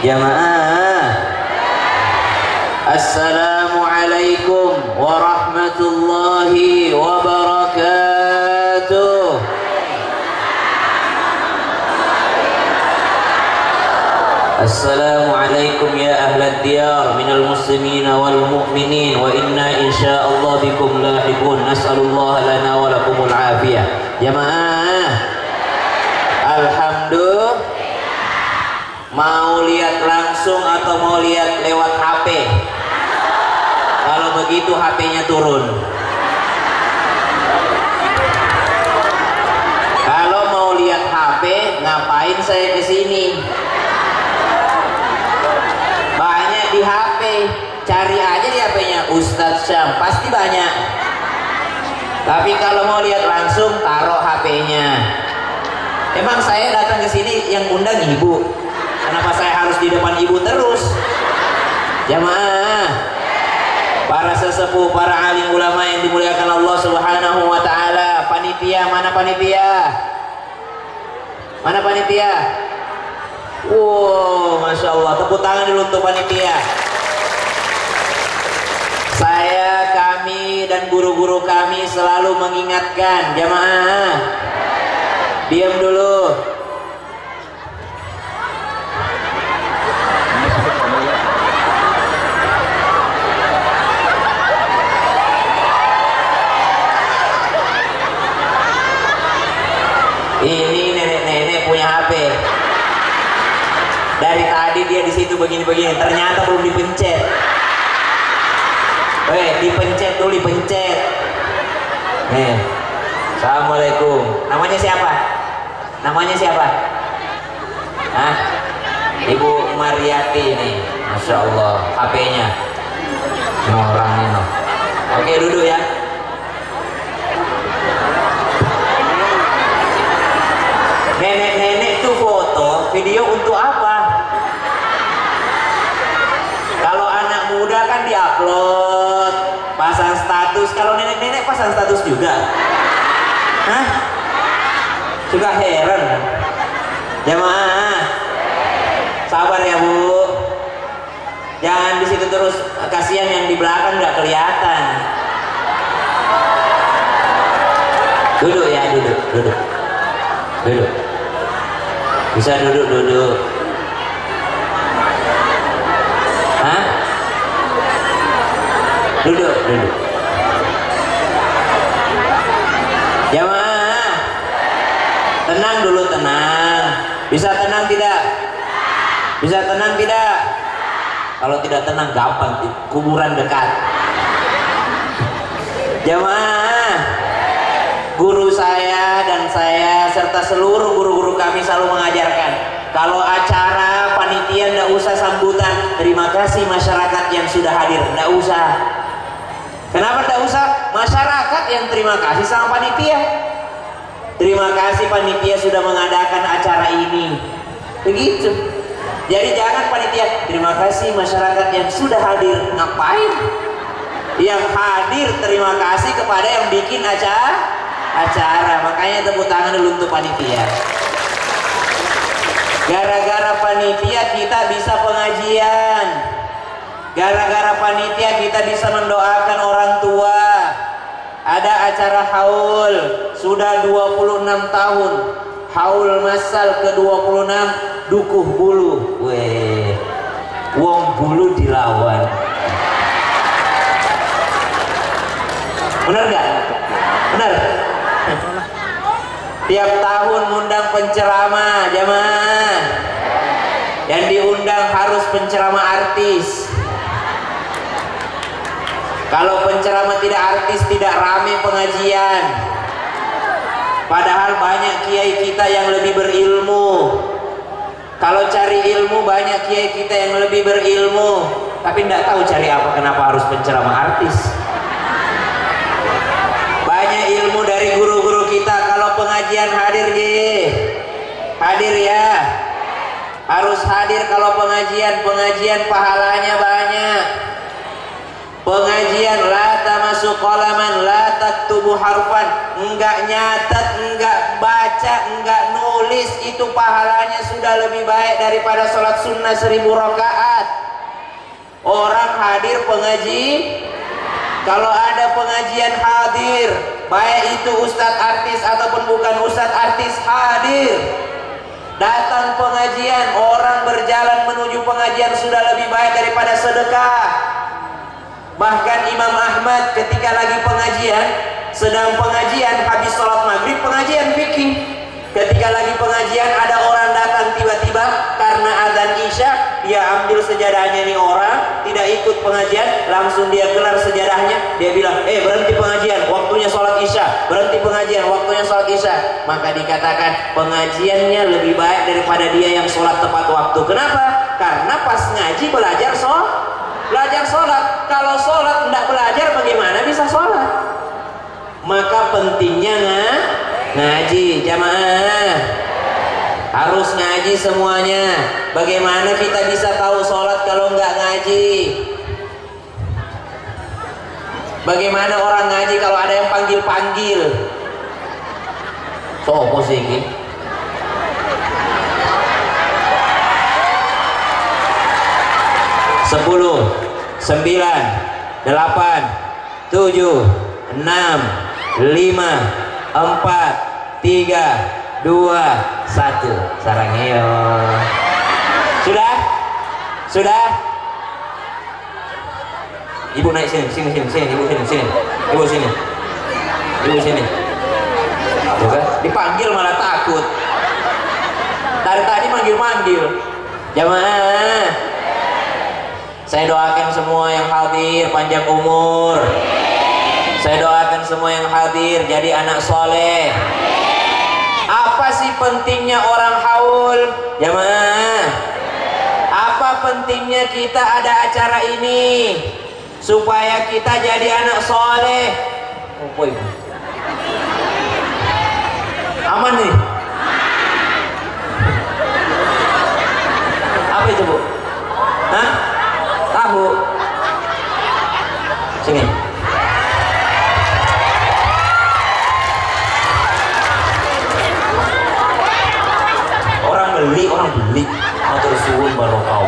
Jamaah, Assalamualaikum warahmatullahi wabarakatuh. Assalamualaikum ya ahlad diyar minal muslimin wal mu'minin wa inna insyaallah bikum lahiqun. Nas'alullah lana wa lakumul afiyah. Jamaah, alhamdulillah. Mau lihat langsung atau mau lihat lewat HP? Kalau begitu HP-nya turun. Kalau mau lihat HP, ngapain saya ke sini? Banyak di HP, cari aja di HP-nya Ustadz Syam, pasti banyak. Tapi kalau mau lihat langsung, taruh HP-nya. Emang saya datang ke sini yang undang ibu. Kenapa saya harus di depan ibu terus? Jamaah, para sesepuh, para alim ulama yang dimuliakan Allah Subhanahu wa taala, panitia, mana panitia? Mana panitia? Wow, Masya Allah, tepuk tangan dulu untuk panitia. Saya, kami, dan guru-guru kami selalu mengingatkan, jamaah, diam dulu. Ini nenek-nenek punya HP. Dari tadi dia di situ begini-begini, ternyata belum dipencet. Dipencet dulu, dipencet. Nih. Assalamualaikum. Namanya siapa? Namanya siapa? Hah? Ibu Mariati ini. Masya Allah, HP-nya. Ini orangnya no. Oke, duduk ya. Nenek-nenek itu foto, video untuk apa? Kalau anak muda kan diupload, pasang status. Kalau nenek-nenek pasang status juga? Hah? Juga heran. Jamaah, sabar ya Bu. Jangan di situ terus, kasihan yang di belakang nggak kelihatan. Duduk ya, duduk. Bisa duduk. Hah? Duduk. Jamaah, tenang dulu, tenang. Bisa tenang tidak? Bisa tenang tidak? Kalau tidak tenang gampang, kuburan dekat. Jamaah, guru saya dan saya serta seluruh guru-guru kami selalu mengajarkan, kalau acara panitia nggak usah sambutan terima kasih masyarakat yang sudah hadir, nggak usah. Kenapa nggak usah? Masyarakat yang terima kasih sama panitia. Terima kasih panitia sudah mengadakan acara ini, begitu. Jadi jangan panitia terima kasih masyarakat yang sudah hadir. Ngapain? Yang hadir terima kasih kepada yang bikin acara. Makanya tepuk tangan dulu untuk panitia. Gara-gara panitia kita bisa pengajian. Gara-gara panitia kita bisa mendoakan orang tua. Ada acara haul sudah 26 tahun. Haul masal ke-26 dukuh bulu. Weh, wong bulu dilawan. Bener gak? Bener? Tiap tahun undang penceramah, jamaah. Yang diundang harus penceramah artis. Kalau penceramah tidak artis, tidak rame pengajian. Padahal banyak kiai kita yang lebih berilmu. Kalau cari ilmu, banyak kiai kita yang lebih berilmu, tapi tidak tahu cari apa, kenapa harus penceramah artis. Banyak ilmu dari guru-guru kita. Kalau pengajian hadir hadir ya, harus hadir. Kalau pengajian pahalanya banyak. Pengajian la tamassu qalaman la taktubu harfan, enggak nyatet, enggak baca baca, enggak nulis, itu pahalanya sudah lebih baik daripada sholat sunnah 1000 rakaat. Orang hadir pengaji, kalau ada pengajian hadir, baik itu ustadz artis ataupun bukan ustadz artis, hadir. Datang pengajian, orang berjalan menuju pengajian sudah lebih baik daripada sedekah. Bahkan Imam Ahmad ketika lagi pengajian, sedang pengajian habis sholat maghrib, pengajian fikih, ketika lagi pengajian ada orang datang tiba-tiba karena adzan isya, dia ambil sejadahnya nih orang, tidak ikut pengajian, langsung dia gelar sejadahnya, dia bilang, berhenti pengajian, waktunya sholat isya, berhenti pengajian, waktunya sholat isya. Maka dikatakan pengajiannya lebih baik daripada dia yang sholat tepat waktu. Kenapa? Karena pas ngaji belajar sholat. Kalau sholat tidak belajar, bagaimana bisa sholat? Maka pentingnya ngaji, jamaah harus ngaji semuanya. Bagaimana kita bisa tahu sholat kalau nggak ngaji? Bagaimana orang ngaji kalau ada yang panggil-panggil? So, posisi 10, 9, 8, 7, 6, 5, 4, 3, 2, 1. Sarangeo. Sudah? Ibu naik sini, ibu sini. Bukan? Dipanggil malah takut. Dari tadi manggil. Jamaah, saya doakan semua yang hadir panjang umur. Saya doakan semua yang hadir jadi anak soleh. Apa sih pentingnya orang haul, jamaah? Apa pentingnya kita ada acara ini? Supaya kita jadi anak soleh. Aman nih? Apa itu, Bu? Hah? Tahu? Sini. Orang beli. Matur suwun barokah.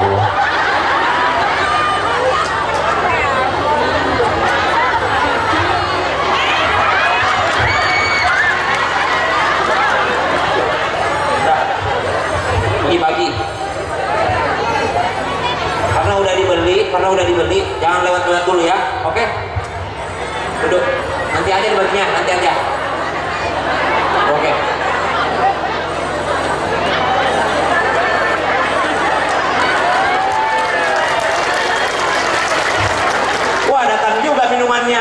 Pagi-pagi. Karena udah dibeli, jangan lewat-lewat dulu ya. Oke? Duduk. Nanti aja dibaginya, nanti aja. Oke. Wah, datang juga minumannya.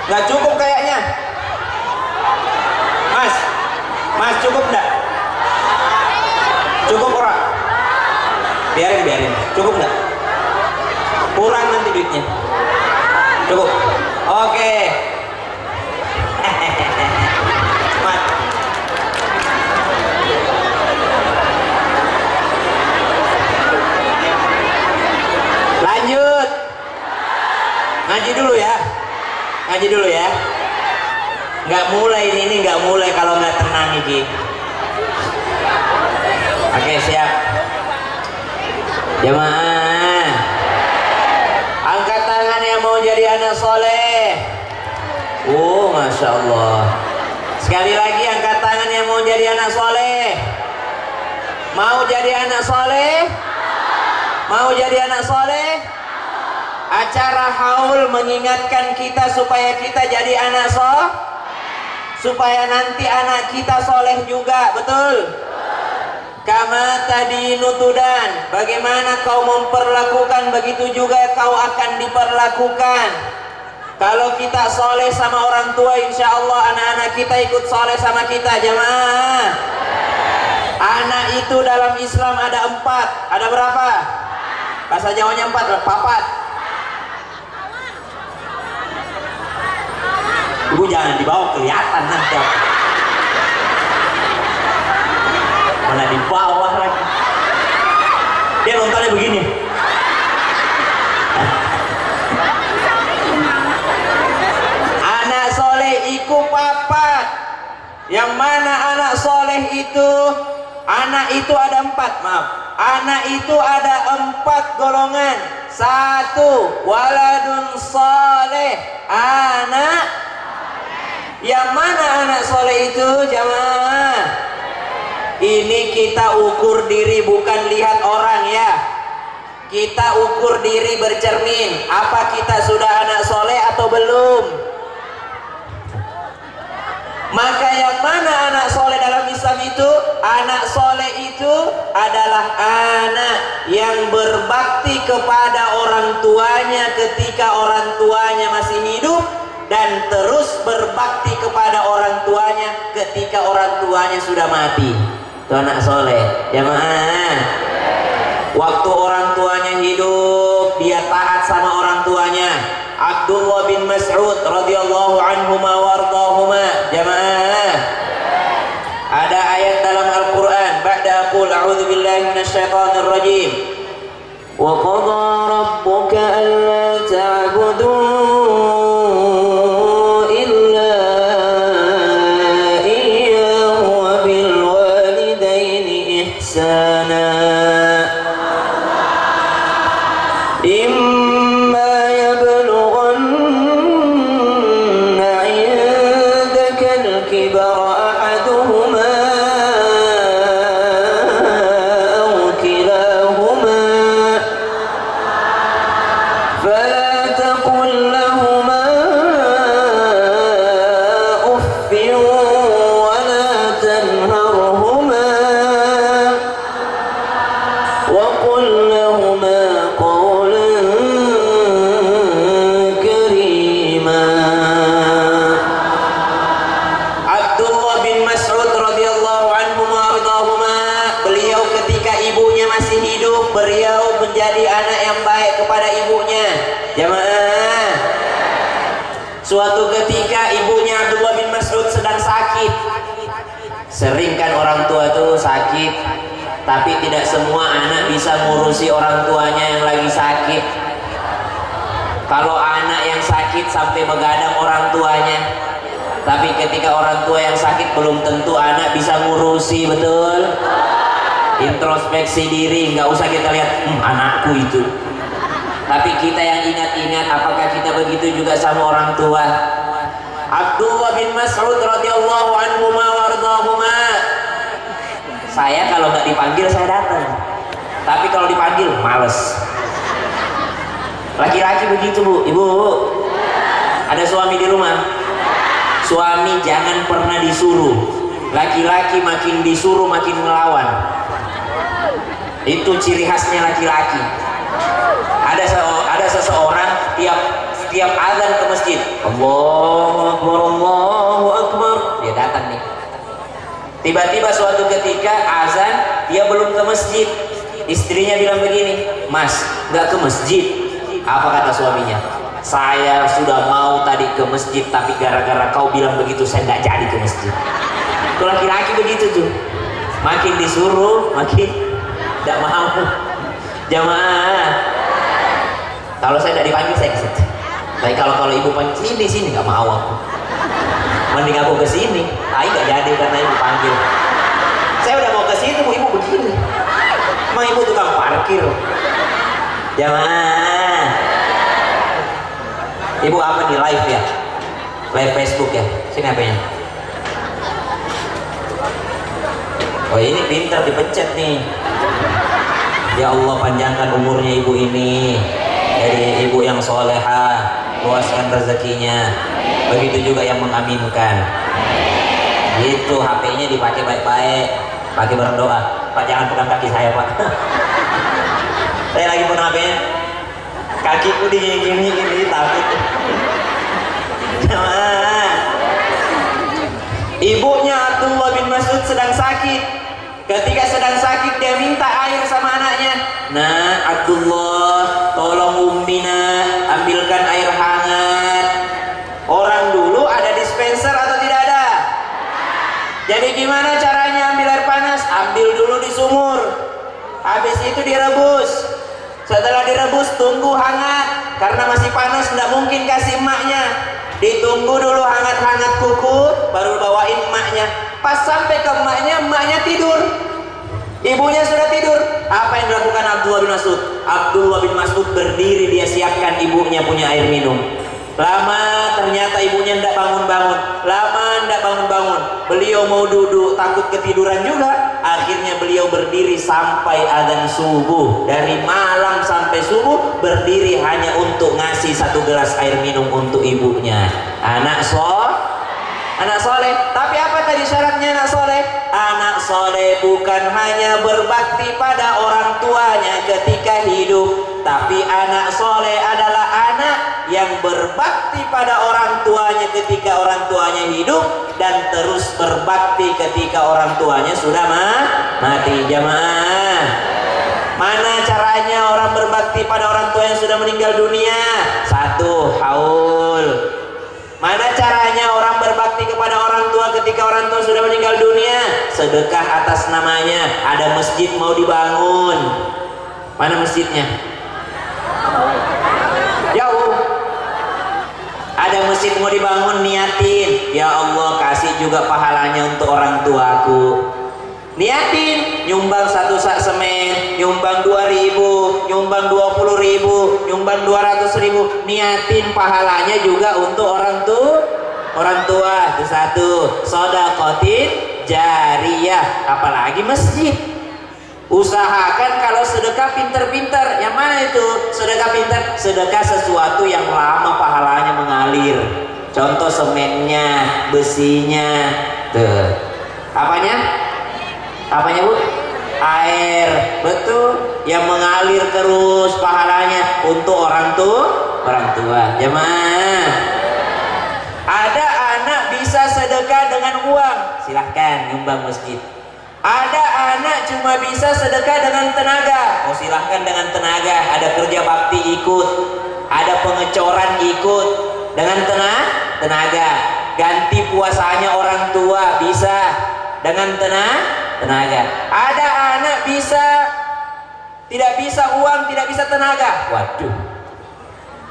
Nggak cukup kayaknya. Mas cukup nggak? Cukup orang? Biarin. Cukup nggak? Kurang nanti duitnya. Cukup. Oke. Mas. Lanjut. Ngaji dulu ya. Nggak mulai kalau nggak tenang iki. Oke, siap. Jamaah, angkat tangan yang mau jadi anak soleh. Masya Allah. Sekali lagi angkat tangan yang mau jadi anak soleh. Mau jadi anak soleh? Acara haul mengingatkan kita supaya kita jadi anak supaya nanti anak kita soleh juga, betul? kama tadinu tudan. Bagaimana kau memperlakukan, begitu juga kau akan diperlakukan. Kalau kita soleh sama orang tua, insya Allah anak-anak kita ikut soleh sama kita, jamaah. Anak itu dalam Islam ada 4. Ada berapa? Bahasa Jawanya 4, papat. Ibu jangan dibawa, kelihatan nanti. Mana di bawah lagi. Dia nontonnya begini. Anak soleh iku papat. Yang mana anak soleh itu? Anak itu ada 4, maaf. Anak itu ada 4 golongan. 1, waladun soleh. Anak. Yang mana anak soleh itu, jamaah? Ini kita ukur diri, bukan lihat orang ya. Kita ukur diri bercermin. Apa kita sudah anak soleh atau belum? Maka yang mana anak soleh dalam Islam itu? Anak soleh itu adalah anak yang berbakti kepada orang tuanya ketika orang tuanya masih hidup, dan terus berbakti kepada orang tuanya ketika orang tuanya sudah mati. Itu anak soleh, jamaah. Waktu orang tuanya hidup, dia taat sama orang tuanya. Abdullah bin Mas'ud radhiyallahu anhuma wardahuma, jamaah. Ada ayat dalam Al-Quran, ba'da aqul a'udzu billahi minasyaitonir rajim. Wa qadha rabbuka alla ta'budu Suatu ketika ibunya Abdullah bin Mas'ud sedang sakit. Sering kan orang tua tuh sakit, tapi tidak semua anak bisa ngurusi orang tuanya yang lagi sakit. Kalau anak yang sakit sampai begadang orang tuanya, tapi ketika orang tua yang sakit belum tentu anak bisa ngurusi, betul? Introspeksi diri, nggak usah kita lihat anakku itu. Tapi kita yang ingat-ingat, apakah kita begitu juga sama orang tua? Abdullah bin Mas'ud radhiyallahu anhu wardahuma. Saya kalau nggak dipanggil saya datang, tapi kalau dipanggil males. Laki-laki begitu bu, ibu. Ada suami di rumah. Suami jangan pernah disuruh. Laki-laki makin disuruh makin melawan. Itu ciri khasnya laki-laki. Ada seseorang tiap azan ke masjid, Allahu Akbar, Allahu Akbar, dia datang nih. Tiba-tiba suatu ketika azan, dia belum ke masjid. Istrinya bilang begini, Mas, nggak ke masjid? Apa kata suaminya? Saya sudah mau tadi ke masjid, tapi gara-gara kau bilang begitu, saya nggak jadi ke masjid. Itu laki-laki begitu tuh, makin disuruh makin nggak mau. Jamaah, kalau saya tidak dipanggil saya ke situ. Tapi kalau ibu panggil sini nggak mau aku. Mending aku ke sini. Ayo nggak jadi karena ibu panggil. Saya udah mau ke situ, ibu begini. Emang ibu tukang parkir. Jamaah. Ibu apa di live ya? Live Facebook ya? Sini apanya? Oh ini pintar dipencet nih. Ya Allah, panjangkan umurnya ibu ini, jadi ibu yang solehah, luaskan rezekinya. Begitu juga yang mengaminkan. Gitu, HP-nya dipakai baik-baik, pakai berdoa. Pak, jangan pegang kaki saya Pak. Saya lagi pegang HP-nya, kakiku digini-gini ini takut. Jamaah, ibunya Abdullah bin Mas'ud sedang sakit. Ketika sedang sakit dia minta air sama anaknya. Nah Abdullah, tolong Ummina ambilkan air hangat. Orang dulu ada dispenser atau tidak ada? Jadi gimana caranya ambil air panas? Ambil dulu di sumur, habis itu direbus. Setelah direbus tunggu hangat, karena masih panas tidak mungkin kasih emaknya. Ditunggu dulu hangat-hangat kuku, baru bawain emaknya. Pas sampai ke emaknya, emaknya tidur, ibunya sudah tidur. Apa yang dilakukan Abdullah bin Mas'ud? Abdullah bin Mas'ud berdiri, dia siapkan ibunya punya air minum. Lama ternyata ibunya tidak bangun-bangun, lama tidak bangun-bangun. Beliau mau duduk, takut ketiduran juga. Akhirnya beliau berdiri sampai adzan subuh. Dari malam sampai subuh berdiri hanya untuk ngasih 1 gelas air minum untuk ibunya. Anak soleh. Tapi apa tadi syaratnya anak soleh? Anak soleh bukan hanya berbakti pada orang tuanya ketika hidup, tapi anak soleh adalah anak yang berbakti pada orang tuanya ketika orang tuanya hidup, dan terus berbakti ketika orang tuanya sudah mati. Jamaah, mana caranya orang berbakti pada orang tua yang sudah meninggal dunia? 1, haul. Mana caranya orang berbakti kepada orang tua ketika orang tua sudah meninggal dunia? Sedekah atas namanya. Ada masjid mau dibangun, mana masjidnya? Jauh. Ada masjid mau dibangun, niatin, ya Allah kasih juga pahalanya untuk orang tuaku. Niatin, nyumbang 1 sak semen, nyumbang 2.000, nyumbang 20.000, nyumbang 200.000. Niatin pahalanya juga untuk orang tua. Itu 1, sedekah jariyah. Apalagi masjid. Usahakan kalau sedekah pinter-pinter. Yang mana itu sedekah pinter? Sedekah sesuatu yang lama pahalanya mengalir. Contoh semennya, besinya, tuh. Apanya Bu? Air. Betul, yang mengalir terus pahalanya untuk orang tua. Jemaah, ada anak bisa sedekah dengan uang, silahkan nyumbang masjid. Ada anak cuma bisa sedekah dengan tenaga, silahkan dengan tenaga. Ada kerja bakti ikut, ada pengecoran ikut dengan tenaga. Ganti puasanya orang tua bisa dengan tenaga. Ada anak tidak bisa uang, tidak bisa tenaga. Waduh,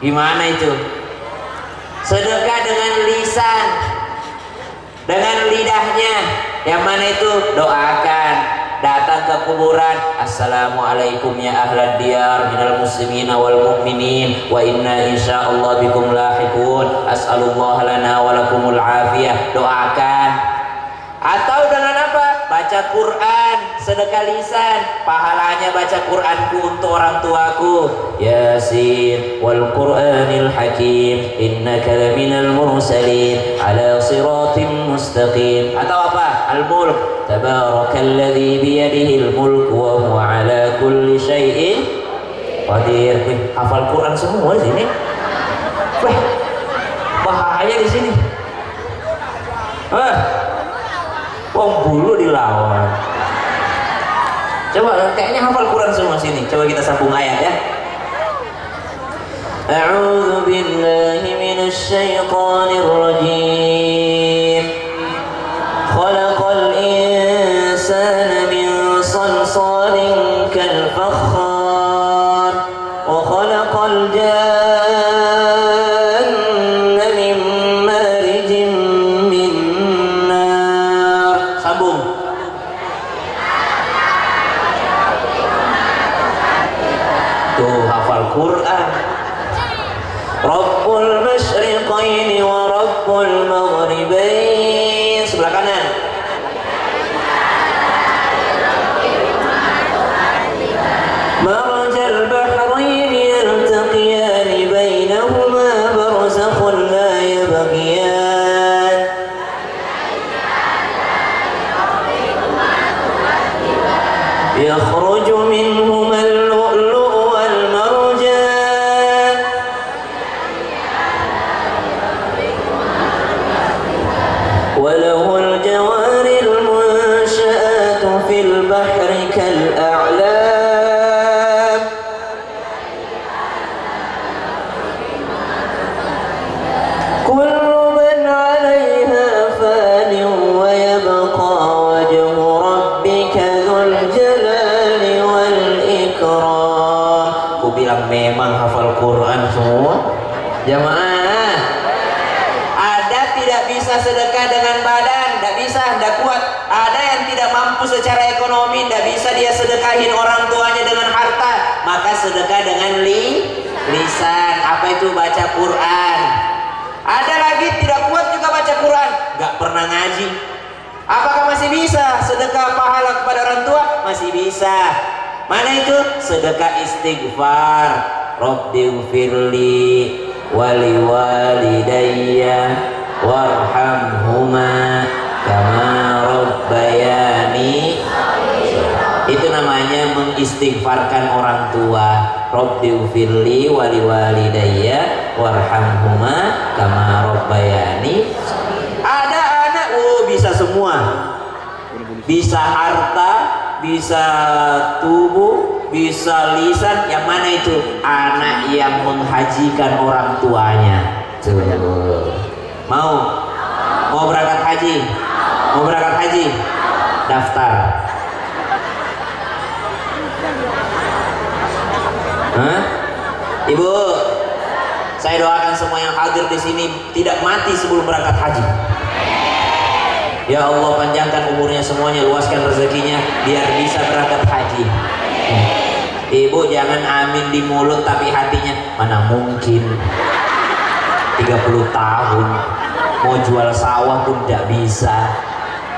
gimana itu? Sedekah dengan lisan, dengan lidahnya. Yang mana itu? Doakan. Datang ke kuburan, assalamualaikum ya ahlad diyar minal muslimina wal mu'minin wa inna insyaallah bikum lahiqun, as'alullah lana wa lakumul afiyah. Doakan. Atau dengan apa? Baca Quran, sedekah lisan. Pahalanya baca Quranku untuk orang tuaku. Yasin wal Qur'anil hakim innaka laminal mursalin ala siratim mustaqim. Atau apa? Al-Mulk, tabarakalladzi biyadihil mulk wa huwa ala kulli syai'in qadir. Hafal Quran semua di sini. Wah, bahaya di sini. Wong bulu dilawan. Coba kayaknya hafal Quran semua sini. Coba kita sambung ayat ya. A'udzu billahi minasy syaithanir rajim. Khalaqal insana min salsalin kal fakhar wa khalaqal janna min marijin min nar. Sambung. Tuh hafal Quran. Rabbul masyriqaini wa rabbul maghribain. Sebelah kanan. Marjal bahraini yaltaqiyani bainahuma barzakhun la yabghiyan. وله الجوار المنشآت في البحر كالأعلام كل من عليها فان ويبقى وجه ربك ذو الجلال والإكرام. Aku bilang memang hafal Quran semua jamaah. Ada tidak bisa sedekah dengan badan, tidak bisa, tidak kuat. Ada yang tidak mampu secara ekonomi, tidak bisa dia sedekahin orang tuanya dengan harta, maka sedekah dengan lisan. Apa itu? Baca Quran. Ada lagi tidak kuat juga baca Quran, nggak pernah ngaji. Apakah masih bisa sedekah pahala kepada orang tua? Masih bisa. Mana itu? Sedekah istighfar. Rabbighfirli wali walidayya warhamhuma kama rabbayani. Itu namanya mengistighfarkan orang tua. Rabbighfirli wali walidayya warhamhuma kama rabbayani. Ada anak bisa semua, bisa harta, bisa tubuh, bisa lisan. Yang mana itu? Anak yang menghajikan orang tuanya. Tuh. Mau berangkat haji? Mau berangkat haji? Daftar. Hah? Ibu, saya doakan semua yang hadir di sini tidak mati sebelum berangkat haji. Ya Allah, panjangkan umurnya semuanya, luaskan rezekinya biar bisa berangkat haji. Ibu jangan amin di mulut tapi hatinya mana mungkin. 30 tahun mau jual sawah pun tidak bisa.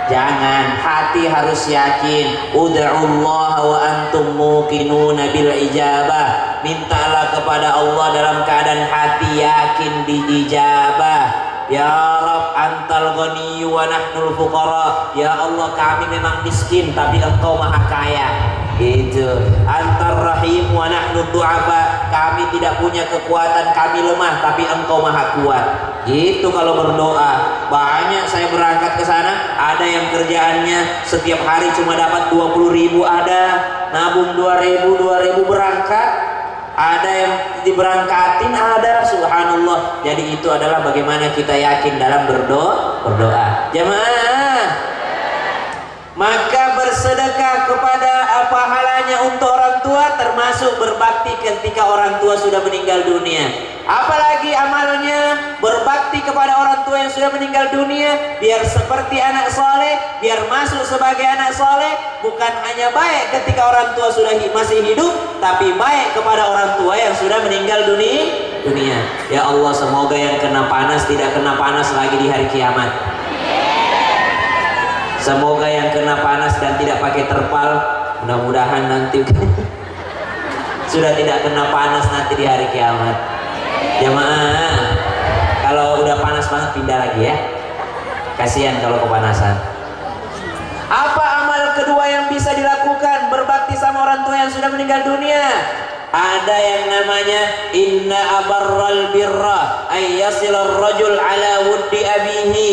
Jangan, hati harus yakin. Ud'ullaha wa antum muqinuna bil ijabah. Mintalah kepada Allah dalam keadaan hati yakin diijabah. Ya Rabb, antal ghaniyyu wa nahnul fuqara. Ya Allah, kami memang miskin tapi Engkau maha kaya. Itu antar rahim wa nahnu du'afa. Kami tidak punya kekuatan, kami lemah tapi Engkau maha kuat. Gitu kalau berdoa. Banyak saya berangkat ke sana, ada yang kerjaannya setiap hari cuma dapat 20.000, ada nabung 2.000 berangkat, ada yang diberangkatin, ada. Subhanallah. Jadi itu adalah bagaimana kita yakin dalam berdoa. Jamaah, maka bersedekah kepada pahalanya untuk orang tua termasuk berbakti ketika orang tua sudah meninggal dunia. Apalagi amalnya berbakti kepada orang tua yang sudah meninggal dunia, biar seperti anak soleh, biar masuk sebagai anak soleh. Bukan hanya baik ketika orang tua sudah masih hidup, tapi baik kepada orang tua yang sudah meninggal dunia. Ya Allah, semoga yang kena panas tidak kena panas lagi di hari kiamat. Semoga yang kena panas dan tidak pakai terpal, mudah-mudahan nanti sudah tidak kena panas nanti di hari kiamat. Jamaah, kalau udah panas banget pindah lagi ya. Kasihan kalau kepanasan. Apa amal kedua yang bisa dilakukan berbakti sama orang tua yang sudah meninggal dunia? Ada yang namanya inna abarral birra ayyasilur rajul ala wuddi abihi.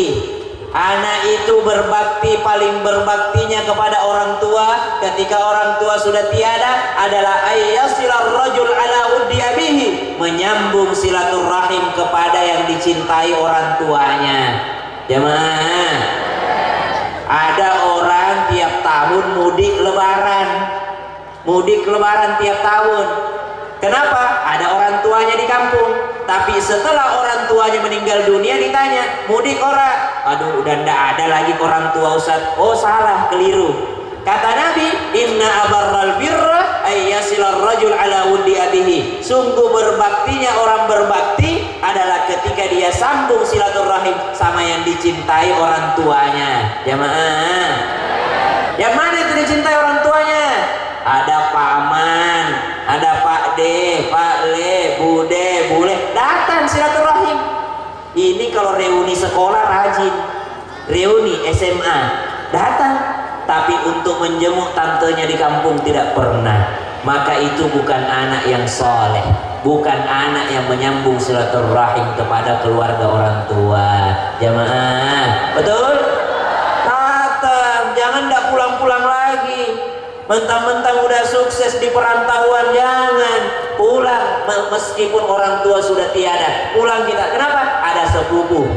Anak itu berbakti, paling berbaktinya kepada orang tua ketika orang tua sudah tiada adalah ayyasilar rajul ala wuddi abihi, menyambung silaturahim kepada yang dicintai orang tuanya. Jemaah, ada orang tiap tahun mudik lebaran tiap tahun. Kenapa? Ada orang tuanya di kampung, tapi setelah orang tuanya meninggal dunia ditanya, mudik ora? Aduh, udah ndak ada lagi orang tua Ustaz. Oh salah, keliru. Kata Nabi, inna abarral birra ayyasilar rajul ala wuddi abihi. Sungguh berbaktinya orang berbakti adalah ketika dia sambung silaturahim sama yang dicintai orang tuanya. Jamaah, yang mana itu dicintai orang tuanya? Ada paman, ada Pak D, Pak Le, Bude, Bule, datang silaturahim. Ini kalau reuni sekolah rajin, reuni SMA datang, tapi untuk menjenguk tantenya di kampung tidak pernah. Maka itu bukan anak yang soleh, bukan anak yang menyambung silaturahim kepada keluarga orang tua. Jamaah, betul? Mentang-mentang udah sukses di perantauan, jangan pulang meskipun orang tua sudah tiada. Pulang kita. Kenapa? Ada sepupu,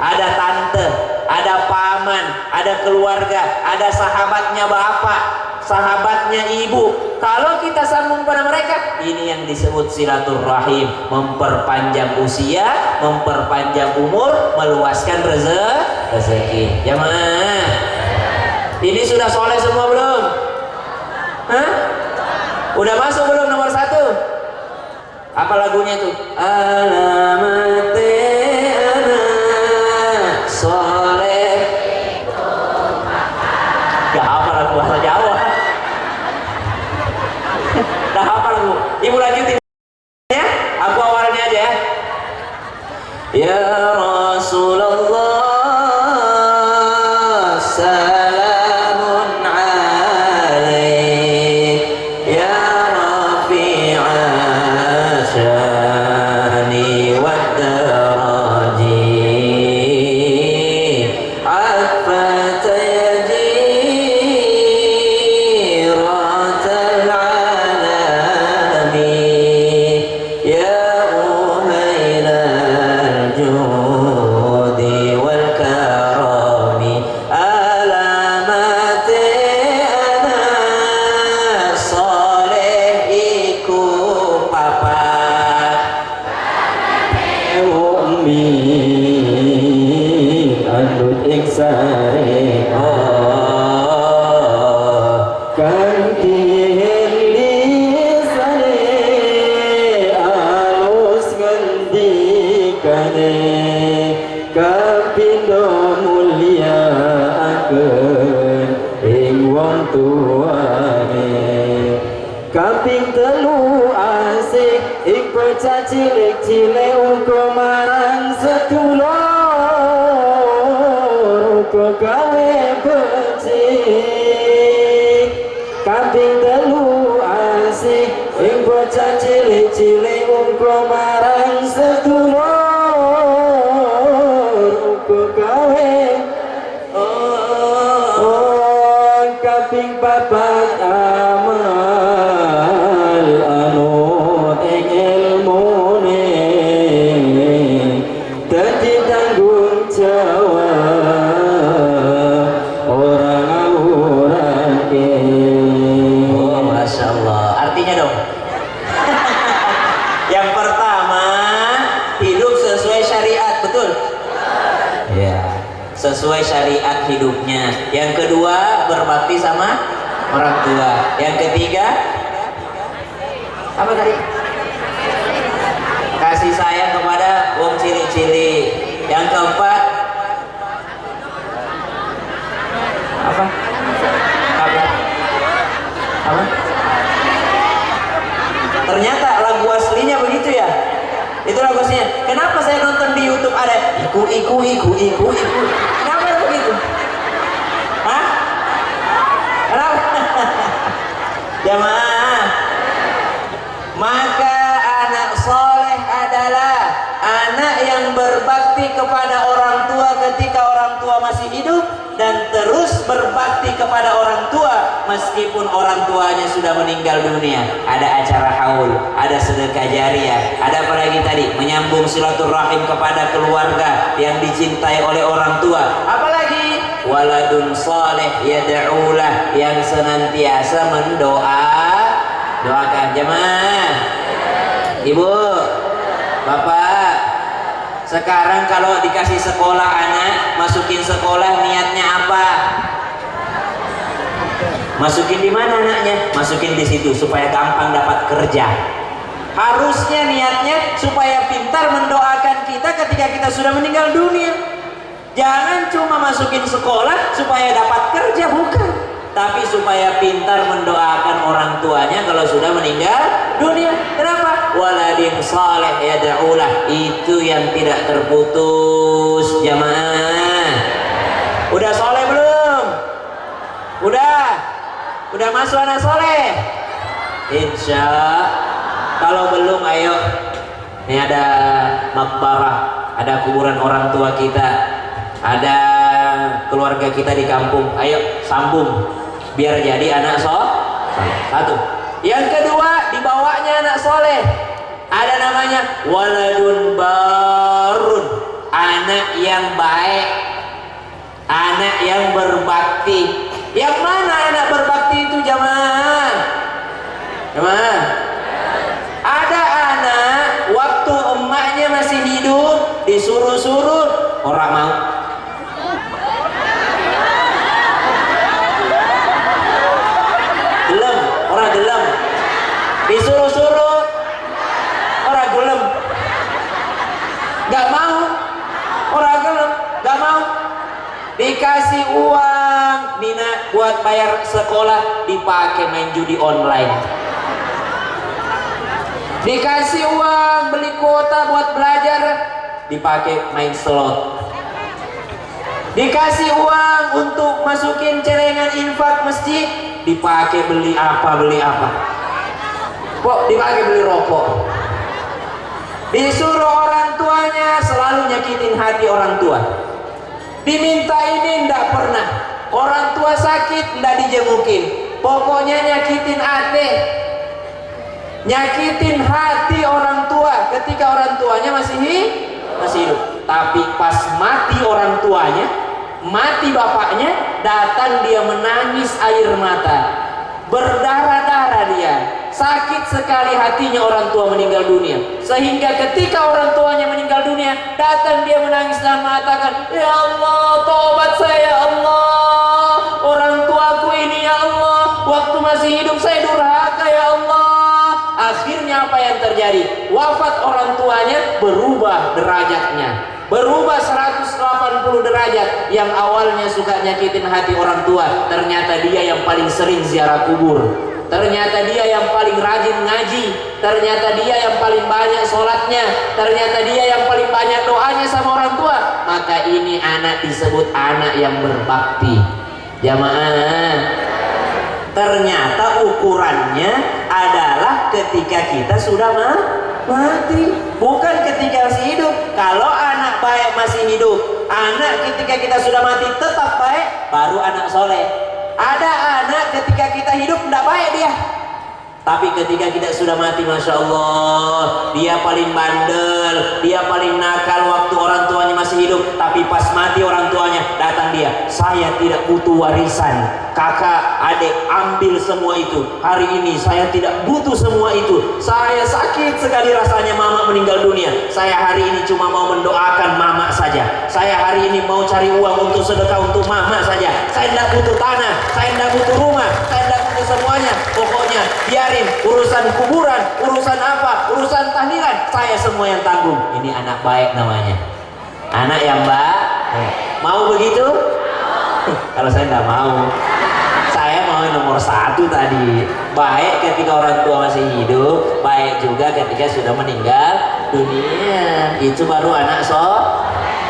ada tante, ada paman, ada keluarga, ada sahabatnya bapak, sahabatnya ibu. Kalau kita sambung pada mereka, ini yang disebut silaturahim, memperpanjang usia, memperpanjang umur, meluaskan rezeki. Jamaah, ini sudah soleh semua belum? Hah? Udah masuk belum nomor 1? Apa lagunya itu? Alamate anak soleh. Gak apa lagu bahasa Jawa. Dah apa lagu? Ibu lanjutin ya. Aku awalnya aja ya. Ya Rasulullah, salamun alaik, ya rafi'a syani wad daraji, afat yajirat al-alami, ya uhailal judi wal karami, alamate anak soleh iku papat Umi andut ing sareka kanthi lisane alus ngendikane kapindo mulyakaken ing wong tuane. Kaping telu asik ing bocah cilik-cilik uga marang sedulur uga gawe becik. Kaping telu asik ing bocah cilik-cilik uga marang sedulur uga gawe. Kaping papat amal anut ing ilmune dadi tanggung jawab orang ngawurake. Oh, Masya Allah. Artinya dong. Yang pertama, hidup sesuai syariat, betul? Ya, sesuai syariat hidupnya. Yang kedua, berbakti sama orang tua. Yang ketiga, apa tadi? Kasih sayang kepada wong cilik-cilik. Yang keempat, apa? Apa? Apa? Ternyata lagu aslinya begitu ya. Itu lagu aslinya. Kenapa saya nonton di YouTube ada iku. Kenapa begitu? Hah? Kenapa? Jamaah. Maka anak soleh adalah anak yang berbakti kepada orang tua ketika orang tua masih hidup dan terus berbakti kepada orang tua meskipun orang tuanya sudah meninggal dunia. Ada acara haul, ada sedekah jariah, ada apa lagi tadi? Menyambung silaturahim kepada keluarga yang dicintai oleh orang tua. Apalagi waladun saleh yad'ulah, yang senantiasa doakan. Jemaah, ibu, bapak, sekarang kalau dikasih sekolah anak, masukin sekolah niatnya apa? Masukin di mana anaknya? Masukin di situ supaya gampang dapat kerja. Harusnya niatnya supaya pintar mendoakan kita ketika kita sudah meninggal dunia. Jangan cuma masukin sekolah supaya dapat kerja, bukan. Tapi supaya pintar mendoakan orang tuanya kalau sudah meninggal dunia. Kenapa? Waladin saleh yad'ulah, itu yang tidak terputus. Jamaah, udah soleh belum? Udah masuk anak soleh? Insya. Kalau belum, ayo. Ini ada makbarah, ada kuburan orang tua kita, ada keluarga kita di kampung. Ayo sambung biar jadi anak soleh. Satu. Yang kedua, dibawanya anak soleh. Ada namanya waladun barun, anak yang baik, anak yang berbakti. Yang mana anak berbakti itu jamaah? Jamaah. Ada anak waktu emaknya masih hidup disuruh-suruh orang mau. Gelem, orang gelem. Disuruh-suruh orang gelem. Gak mau. Orang gelem, gak mau. Dikasih uang Nina buat bayar sekolah, dipakai main judi online. Dikasih uang beli kuota buat belajar, dipakai main slot. Dikasih uang untuk masukin celengan infak masjid, dipakai beli apa. Kok dipakai beli rokok. Disuruh orang tuanya selalu nyakitin hati orang tua. Diminta ini ndak pernah. Orang tua sakit ndak dijengukin. Pokoknya nyakitin hati. Nyakitin hati orang tua ketika orang tuanya masih hidup. Tapi pas mati orang tuanya, mati bapaknya, datang dia menangis air mata, berdarah-darah dia. Sakit sekali hatinya orang tua meninggal dunia, sehingga ketika orang tuanya meninggal dunia, datang dia menangis dan mengatakan, ya Allah, taubat saya Allah, orang tuaku ini ya Allah, waktu masih hidup saya durhaka ya Allah. Akhirnya apa yang terjadi? Wafat orang tuanya, berubah derajatnya, berubah 180 derajat. Yang awalnya suka nyakitin hati orang tua, ternyata dia yang paling sering ziarah kubur, ternyata dia yang paling rajin ngaji, ternyata dia yang paling banyak sholatnya, ternyata dia yang paling banyak doanya sama orang tua. Maka ini anak disebut anak yang berbakti. Jamaah, ternyata ukurannya adalah ketika kita sudah mati, bukan ketika masih hidup. Kalau anak baik masih hidup, anak ketika kita sudah mati tetap baik, baru anak soleh. Ada anak ketika kita hidup tidak baik dia, tapi ketika kita sudah mati, masya Allah, dia paling bandel, dia paling nakal waktu orang tuanya masih hidup. Tapi pas mati orang tuanya, datang dia, saya tidak butuh warisan, kakak, adik, ambil semua itu. Hari ini saya tidak butuh semua itu. Saya sakit sekali rasanya mama meninggal dunia. Saya hari ini cuma mau mendoakan mama saja. Saya hari ini mau cari uang untuk sedekah untuk mama saja. Saya tidak butuh tanah, saya tidak butuh rumah, saya tidak butuh semuanya. Pokoknya biarin urusan kuburan, urusan apa, urusan tahlilan, saya semua yang tanggung. Ini anak baik namanya, anak yang baik. Mau begitu? Kalau saya tidak mau. Saya mau nomor 1 tadi, baik ketika orang tua masih hidup, baik juga ketika sudah meninggal dunia. Itu baru anak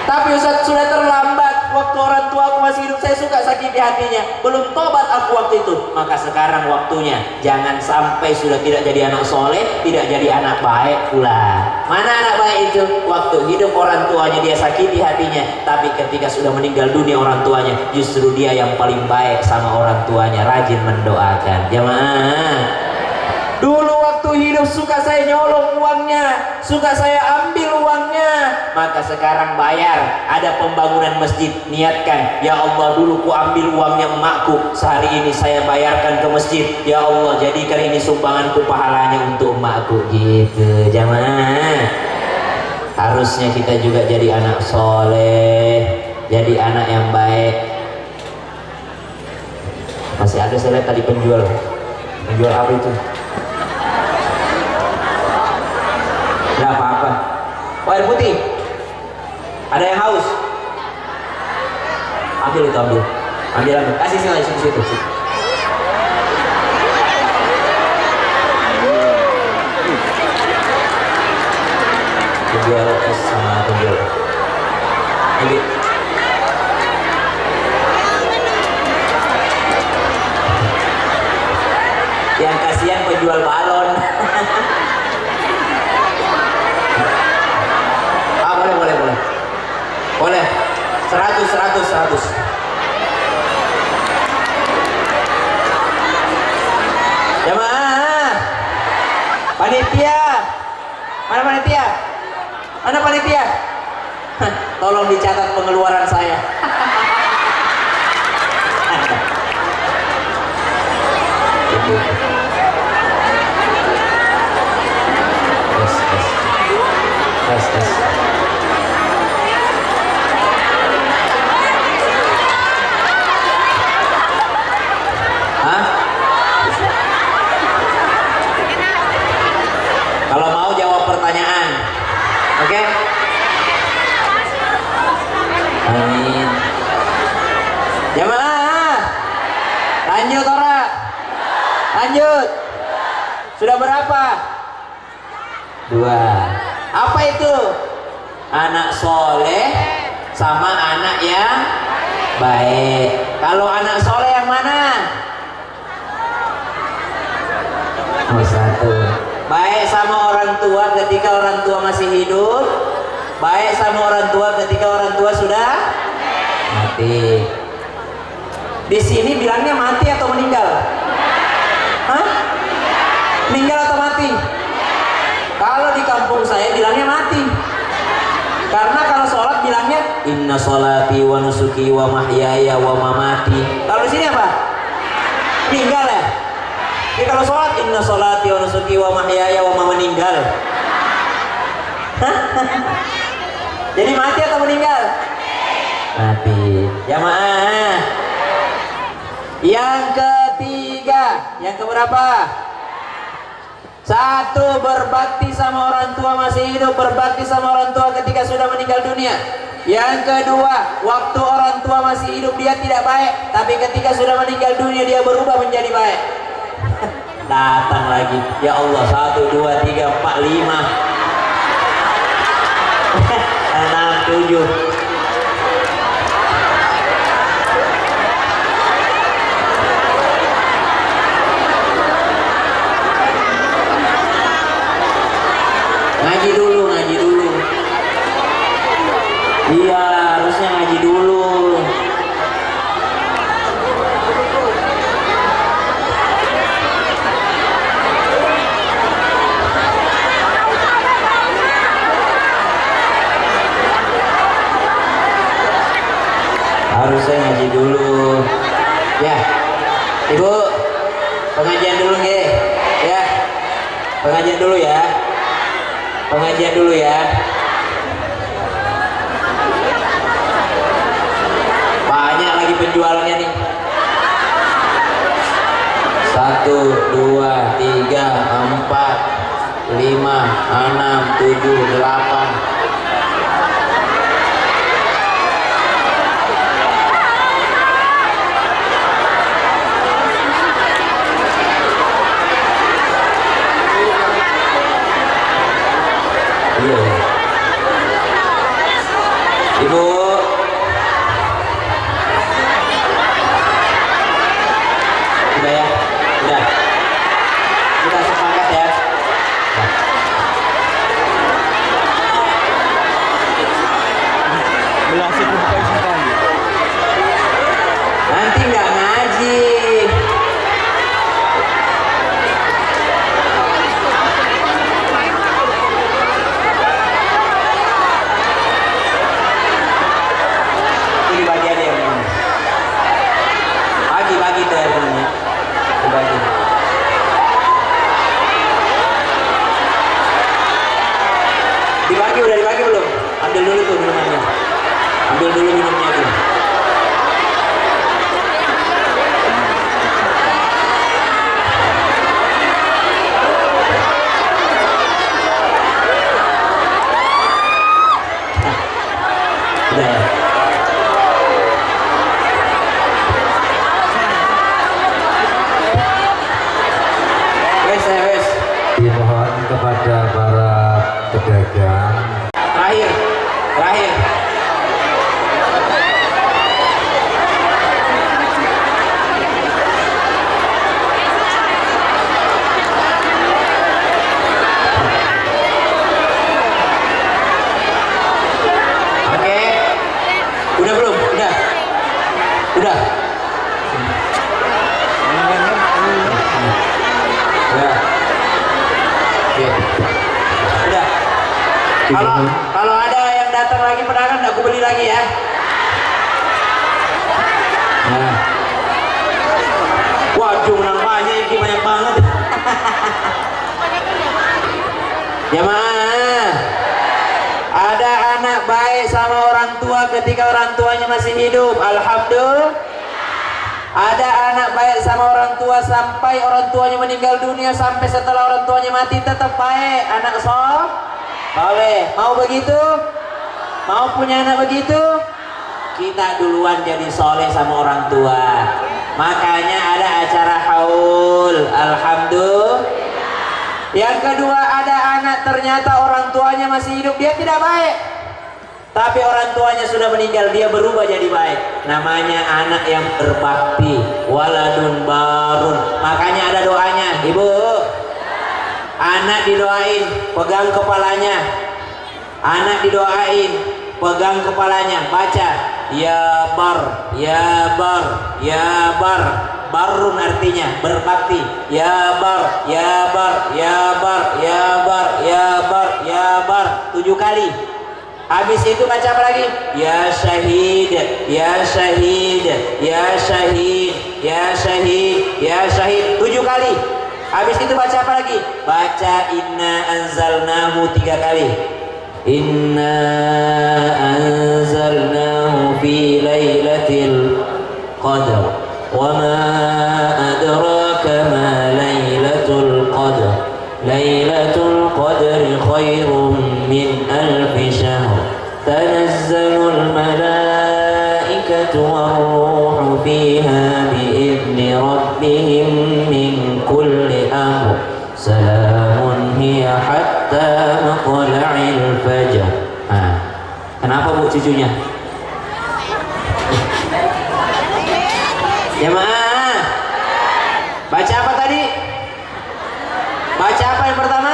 Tapi Ustaz, sudah terlambat. Waktu orang tua aku masih hidup, saya suka sakit di hatinya, belum tobat aku waktu itu. Maka sekarang waktunya. Jangan sampai sudah tidak jadi anak soleh, tidak jadi anak baik pula. Mana anak baik itu? Waktu hidup orang tuanya dia sakiti hatinya, tapi ketika sudah meninggal dunia orang tuanya, justru dia yang paling baik sama orang tuanya, rajin mendoakan. Jamaah, dulu waktu hidup suka saya nyolong uangnya, suka saya ambil uangnya. Maka sekarang bayar, ada pembangunan masjid, niatkan, ya Allah, dulu ku ambil uangnya emakku, sehari ini saya bayarkan ke masjid. Ya Allah, jadikan ini sumbanganku, pahalanya untuk emakku. Gitu jamaah. Harusnya kita juga jadi anak soleh, jadi anak yang baik. Masih ada saya lihat tadi penjual apa itu? Tidak apa-apa. Oh, air putih. Ada yang haus? Ambil itu, ambil. Kasih sini, situ. Penjual sama penjual. Ini. Yang kasihan penjual balon. Boleh. 100. Panitia, mana panitia? Mana panitia? Hah, tolong dicatat pengeluaran saya. Tes. Hah? Kalau mau jawab pertanyaan, oke? Amin. Jamaah, lanjut ora? Lanjut. Sudah berapa? 2. Apa itu? Anak soleh sama anak yang baik. Kalau anak soleh yang mana? Oh, 1. Baik sama orang tua ketika orang tua masih hidup, baik sama orang tua ketika orang tua sudah mati. Di sini bilangnya mati atau meninggal? Hah? Meninggal atau mati? Kalau di kampung saya bilangnya mati. Karena kalau sholat bilangnya inna sholati wa nusuki wa mahyaya wa mamati. Kalau di sini apa? Meninggal ya? Jadi kalau sholat inna sholati wa nusuki wa mahyaya wa meninggal. Jadi mati atau meninggal? Mati. Jamaah. Yang ketiga, yang keberapa? 1, berbakti sama orang tua masih hidup, berbakti sama orang tua ketika sudah meninggal dunia. Yang kedua, waktu orang tua masih hidup dia tidak baik, tapi ketika sudah meninggal dunia dia berubah menjadi baik. Datang lagi, ya Allah, 1, 2, 3, 4, 5, 6, 7. Ngaji dulu. Iya, harusnya ngaji dulu. Harusnya ngaji dulu. Ya, Ibu, pengajian dulu nggih. Ya, pengajian dulu ya. Pengajian dulu ya. Banyak lagi penjualnya nih. 1, 2, 3, 4, 5, 6, 7, 8. Iya. Ibu, udah ya, udah, kita sepakat ya. Nanti nggak ngaji. Dibagi aja yang ini. Bagi tuh airnya. Dibagi. Udah dibagi belum? Ambil dulu tuh minumannya. Ambil dulu minumnya tuh. Udah ya. Dimohon kepada para pedagang. Terakhir. Oke. Udah belum? Udah. Ya. Kalau ada yang datang lagi pedagang, aku beli lagi ya. Nah. Wah, jumlah banyak, ini banyak banget. Jamaah, ada anak baik sama orang tua ketika orang tuanya masih hidup, alhamdulillah. Ada anak baik sama orang tua sampai orang tuanya meninggal dunia, sampai setelah orang tuanya mati tetap baik. Anak boleh. Mau begitu? Mau punya anak begitu? Kita duluan jadi soleh sama orang tua. Makanya ada acara haul, alhamdulillah. Yang kedua, ada anak ternyata orang tuanya masih hidup, dia tidak baik, tapi orang tuanya sudah meninggal, dia berubah jadi baik. Namanya anak yang berbakti, waladun barun. Makanya ada doanya, ibu. Anak didoain, pegang kepalanya. Anak didoain, pegang kepalanya, baca ya bar, ya bar, ya bar. Barun artinya berbakti. Ya bar, ya bar, ya bar, ya bar, ya bar, ya bar 7 kali. Habis itu baca apa lagi? Ya syahid, ya syahid, ya syahid, ya syahid, ya syahid 7 kali. Habis itu baca apa lagi? Baca inna anzalnahu 3 kali. Inna anzalnahu fi lailatul qadr. وما أدراك ما ليلة القدر ليلة القدر خير من 1000 شهر تنزل الملائكة والروح فيها بإذن ربهم من كل أمر سلام هي حتى مطلع الفجر. Kenapa bu cucunya? Jemaah, baca apa tadi? Baca apa yang pertama?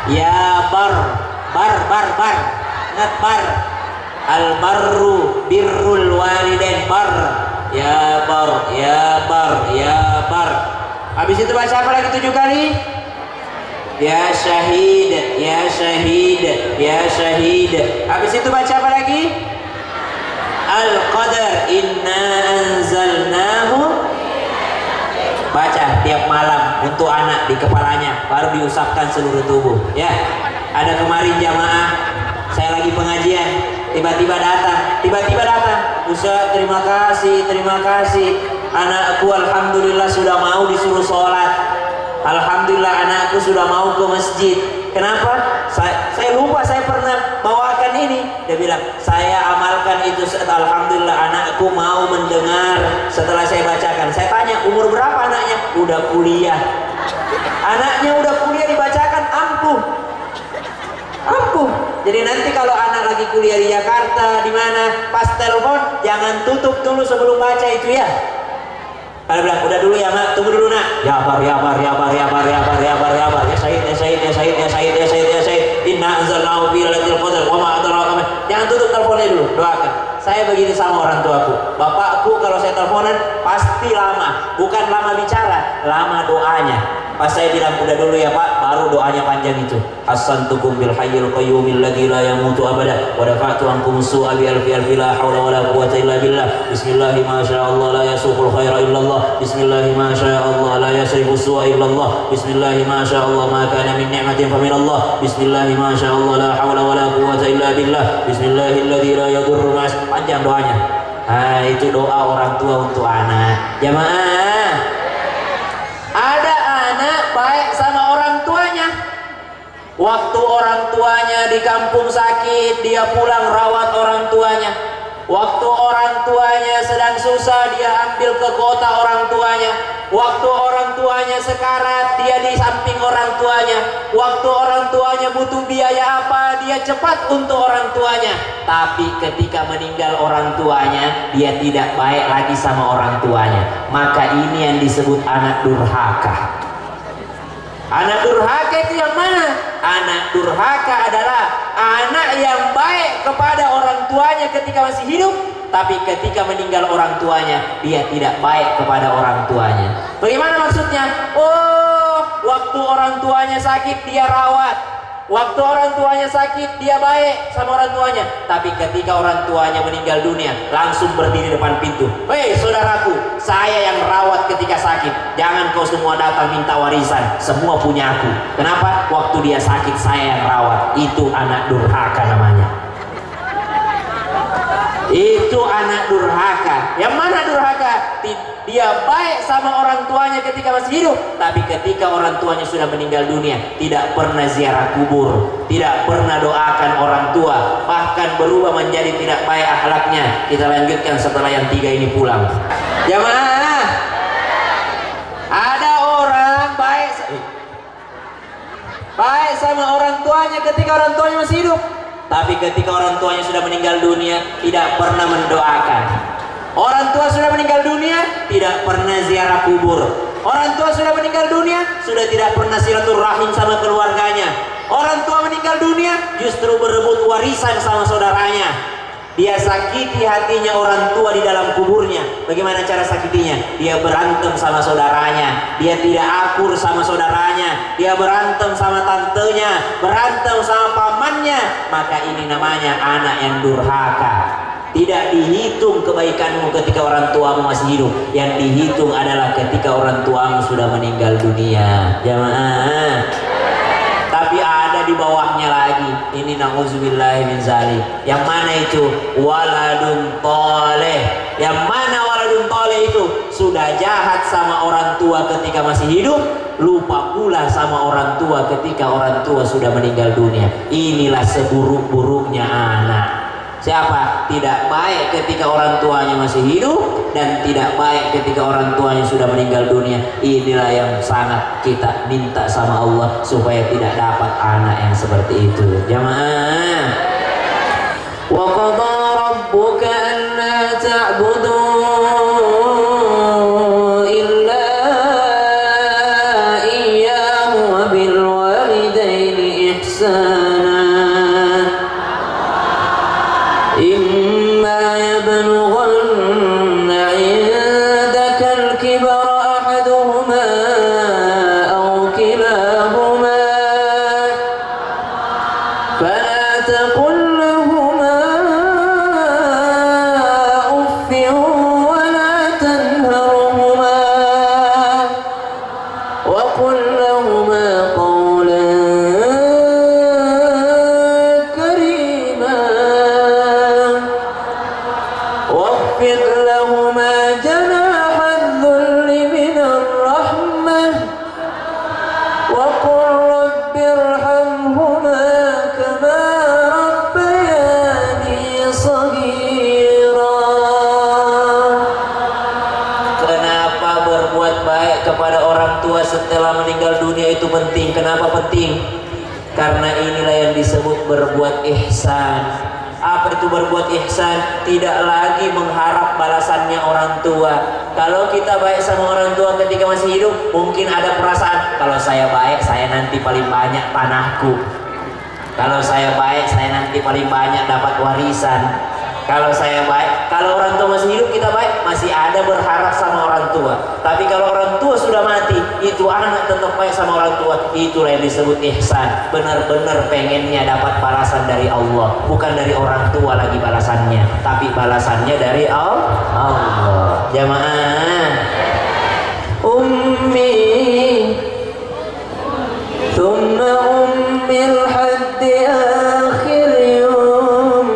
Ya bar, bar. Ingat bar. Al barru birrul walidain, bar. Ya bar, ya bar, ya bar. Habis itu baca apa lagi 7 kali? Ya syahid, ya syahid, ya syahid. Habis itu baca apa lagi? Al-Qadar, inna anzalnahu. Baca tiap malam untuk anak di kepalanya, baru diusapkan seluruh tubuh. Ya, ada kemarin jamaah, saya lagi pengajian, tiba-tiba datang. Ustaz, terima kasih. Anakku alhamdulillah sudah mau disuruh sholat. Alhamdulillah anakku sudah mau ke masjid. Kenapa? Saya lupa saya pernah bawakan ini. Dia bilang, saya amalkan itu. Alhamdulillah anakku mau mendengar setelah saya bacakan. Saya tanya, umur berapa anaknya? Udah kuliah. Anaknya udah kuliah dibacakan, ampuh. Jadi nanti kalau anak lagi kuliah di Jakarta, di mana, pas telepon jangan tutup dulu sebelum baca itu ya. Kalau bilang, udah dulu ya mak, tunggu dulu nak. Ya bar, ya syahid. Inna anzalnahu fi lailatul qadar wa ma adraka ma. Jangan tutup teleponnya dulu, doakan. Saya begitu sama orang tuaku. Bapakku kalau saya teleponan pasti lama, bukan lama bicara, lama doanya. Pas saya bilang udah dulu ya pak, baru doanya panjang itu. Assantukum bil hayyil qayyumil ladzi la yamutu abada wa dafa'tu ankum su'a bi alfi la haula wala quwwata illa billah. Bismillah ma syaa Allah la yasuqul khaira illa Allah. Bismillah ma syaa Allah la yasrifu su'a illa Allah. Bismillah ma syaa Allah ma kana min ni'matin fa min Allah. Bismillah ma syaa Allah la haula wala quwwata illa billah. Bismillahilladzi la yadurru ma'as. Panjang doanya. Itu doa orang tua untuk anak. Jamaah, ada anak baik sama orang tuanya. Waktu orang tuanya di kampung sakit, dia pulang rawat orang tuanya. Waktu orang tuanya sedang susah, dia ambil ke kota orang tuanya. Waktu orang tuanya sekarat, dia di samping orang tuanya. Waktu orang tuanya butuh biaya apa, dia cepat untuk orang tuanya. Tapi ketika meninggal orang tuanya, dia tidak baik lagi sama orang tuanya. Maka ini yang disebut anak durhaka. Anak durhaka itu yang mana? Anak durhaka adalah anak yang baik kepada orang tuanya ketika masih hidup, tapi ketika meninggal orang tuanya, dia tidak baik kepada orang tuanya. Bagaimana maksudnya? Oh, waktu orang tuanya sakit dia rawat. Waktu orang tuanya sakit, dia baik sama orang tuanya. Tapi ketika orang tuanya meninggal dunia, langsung berdiri depan pintu. Hei saudaraku, saya yang rawat ketika sakit. Jangan kau semua datang minta warisan, semua punya aku. Kenapa? Waktu dia sakit saya yang rawat. Itu anak durhaka namanya. Itu anak durhaka. Yang mana durhaka? Dia baik sama orang tuanya ketika masih hidup, tapi ketika orang tuanya sudah meninggal dunia, tidak pernah ziarah kubur, tidak pernah doakan orang tua, bahkan berubah menjadi tidak baik akhlaknya. Kita lanjutkan setelah yang 3 ini pulang. Jamaah, ada orang baik sama orang tuanya ketika orang tuanya masih hidup, tapi ketika orang tuanya sudah meninggal dunia, tidak pernah mendoakan. Orang tua sudah meninggal dunia, tidak pernah ziarah kubur. Orang tua sudah meninggal dunia, sudah tidak pernah silaturahim sama keluarganya. Orang tua meninggal dunia, justru berebut warisan sama saudaranya. Dia sakiti hatinya orang tua di dalam kuburnya. Bagaimana cara sakitinya? Dia berantem sama saudaranya, dia tidak akur sama saudaranya, dia berantem sama tantenya, berantem sama pamannya. Maka ini namanya anak yang durhaka. Tidak dihitung kebaikanmu ketika orang tuamu masih hidup. Yang dihitung adalah ketika orang tuamu sudah meninggal dunia. Jamaah. Tapi ada di bawahnya lagi. Ini na'udzubillahi min zalik. Yang mana itu? Waladun toleh. Yang mana waladun toleh itu? Sudah jahat sama orang tua ketika masih hidup, lupa pula sama orang tua ketika orang tua sudah meninggal dunia. Inilah seburuk-buruknya anak. Siapa? Tidak baik ketika orang tuanya masih hidup, dan tidak baik ketika orang tuanya sudah meninggal dunia. Inilah yang sangat kita minta sama Allah supaya tidak dapat anak yang seperti itu. Jamaah. Wa qadha rabbuka alla ta'budu illa iyyahu wa bil walidaini ihsana. إما يبلغن عندك الكبر أحدهما أو كلاهما فلا تقل لهما أف ولا تنهرهما وقل لهما قولا كريما واخفض لهما جناح الذل من الرحمة وقل رب ارحمهما كما ربياني صغيرا. Kenapa berbuat baik kepada orang tua setelah meninggal dunia itu penting? Kenapa penting? Karena inilah yang disebut berbuat ihsan. Apa itu berbuat ihsan? Tidak lagi mengharap balasannya orang tua. Kalau kita baik sama orang tua ketika masih hidup, mungkin ada perasaan, kalau saya baik, saya nanti paling banyak tanahku. Kalau saya baik, saya nanti paling banyak dapat warisan. Kalau saya baik, kalau orang tua masih hidup, kita baik, masih ada berharap sama orang tua. Tapi kalau orang tua sudah mati, itu anak tetap baik sama orang tua. Itulah yang disebut ihsan. Benar-benar pengennya dapat balasan dari Allah, bukan dari orang tua lagi balasannya, tapi balasannya dari Allah. Jamaah. Ummi thumma ummil haddi akhir yawm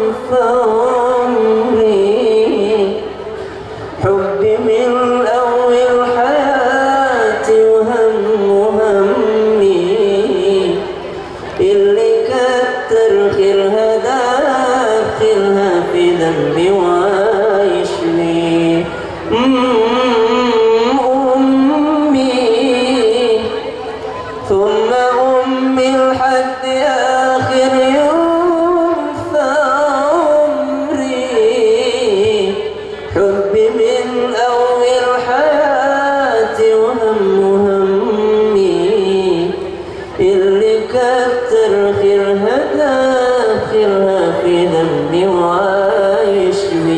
في ذنبي ويشفي